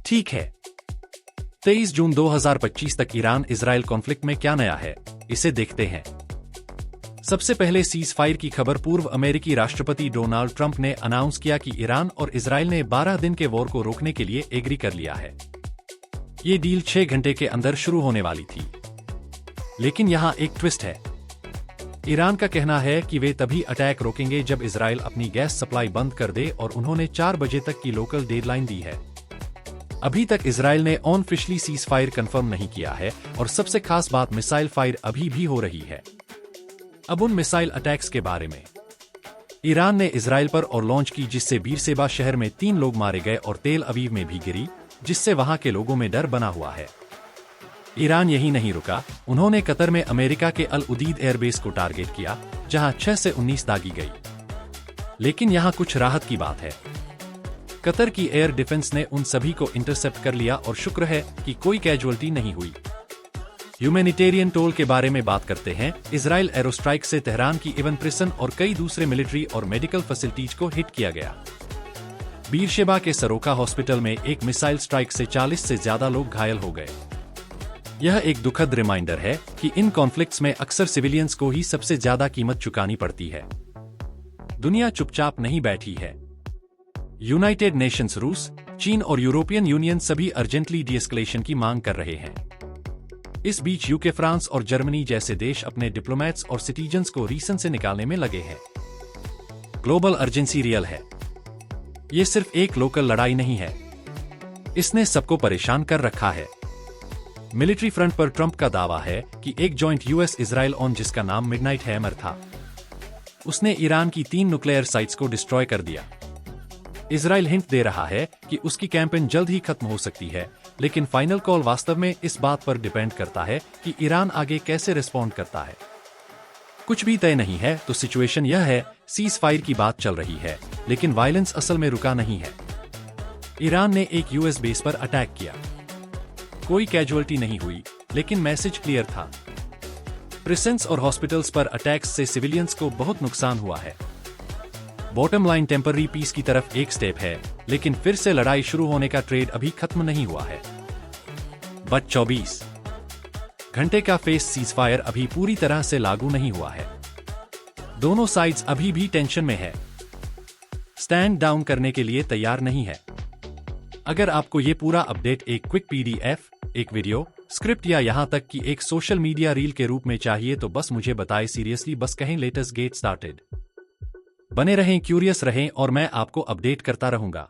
ठीक है। 23 जून 2025 तक ईरान इजराइल कॉन्फ्लिक्ट में क्या नया है, इसे देखते हैं। सबसे पहले सीज फायर की खबर। पूर्व अमेरिकी राष्ट्रपति डोनाल्ड ट्रंप ने अनाउंस किया कि ईरान और इजराइल ने 12 दिन के वॉर को रोकने के लिए एग्री कर लिया है। ये डील 6 घंटे के अंदर शुरू होने वाली थी। लेकिन यहाँ एक ट्विस्ट है। ईरान का कहना है कि वे तभी अटैक रोकेंगे जब इजराइल अपनी गैस सप्लाई बंद कर दे, और उन्होंने 4 बजे तक की लोकल डेडलाइन दी है। अभी तक इजराइल ने ऑफिशियली सीज फायर कंफर्म नहीं किया है, और सबसे खास बात, मिसाइल फायर अभी भी हो रही है। अब उन मिसाइल अटैक्स के बारे में। ईरान ने इजराइल पर और लॉन्च की, जिससे बीरशेबा शहर में 3 लोग मारे गए और तेल अवीव में भी गिरी, जिससे वहां के लोगों में डर बना हुआ है। ईरान यही नहीं रुका, उन्होंने कतर में अमेरिका के अल उदीद एयरबेस को टारगेट किया, जहां 6 से 19 दागी गई। लेकिन यहां कुछ राहत की बात है। कतर की एयर डिफेंस ने उन सभी को इंटरसेप्ट कर लिया, और शुक्र है कि कोई कैजुअल्टी नहीं हुई। ह्यूमैनिटेरियन टोल के बारे में बात करते हैं। इजराइल एरो स्ट्राइक से तेहरान की इवन प्रिसन और कई दूसरे मिलिट्री और मेडिकल फैसिलिटीज को हिट किया गया। बीरशेबा के सरोका हॉस्पिटल में एक मिसाइल स्ट्राइक से 40 से ज्यादा लोग घायल हो गए। यह एक दुखद रिमाइंडर है कि इन कॉन्फ्लिक्ट्स में अक्सर सिविलियंस को ही सबसे ज्यादा कीमत चुकानी पड़ती है। दुनिया चुपचाप नहीं बैठी है। यूनाइटेड नेशंस, रूस, चीन और यूरोपियन यूनियन सभी अर्जेंटली डीएस्केलेशन की मांग कर रहे हैं। इस बीच यूके, फ्रांस और जर्मनी जैसे देश अपने डिप्लोमेट्स और सिटीजन्स को रीजन से निकालने में लगे हैं। ग्लोबल अर्जेंसी रियल है। ये सिर्फ एक लोकल लड़ाई नहीं है, इसने सबको परेशान कर रखा है। मिलिट्री फ्रंट पर ट्रंप का दावा है कि एक जॉइंट यूएस इजराइल ऑन, जिसका नाम मिडनाइट हैमर था, उसने ईरान की 3 न्यूक्लियर साइट्स को डिस्ट्रॉय कर दिया। इजराइल हिंट दे रहा है कि उसकी कैंपेन जल्द ही खत्म हो सकती है, लेकिन फाइनल कॉल वास्तव में इस बात पर डिपेंड करता है कि ईरान आगे कैसे रिस्पॉन्ड करता है। कुछ भी तय नहीं है, तो सिचुएशन यह है, सीज फायर की बात चल रही है, लेकिन वायलेंस असल में रुका नहीं है। ईरान ने एक यूएस बेस पर अटैक किया, कोई कैजुअल्टी नहीं हुई, लेकिन मैसेज क्लियर था। प्रिसेंस और हॉस्पिटल्स पर अटैक्स से सिविलियंस को बहुत नुकसान हुआ है। बॉटम लाइन, टेम्पररी पीस की तरफ एक स्टेप है, लेकिन फिर से लड़ाई शुरू होने का ट्रेड अभी खत्म नहीं हुआ है। बट 24 घंटे का फेस सीजफायर अभी पूरी तरह से लागू नहीं हुआ है। दोनों साइड्स अभी भी टेंशन में है, स्टैंड डाउन करने के लिए तैयार नहीं है। अगर आपको ये पूरा अपडेट एक क्विक पीडीएफ, एक वीडियो, स्क्रिप्ट या यहां तक कि एक सोशल मीडिया रील के रूप में चाहिए, तो बस मुझे बताएं। सीरियसली, बस कहें लेट्स गेट स्टार्टेड। बने रहें, क्यूरियस रहें, और मैं आपको अपडेट करता रहूंगा।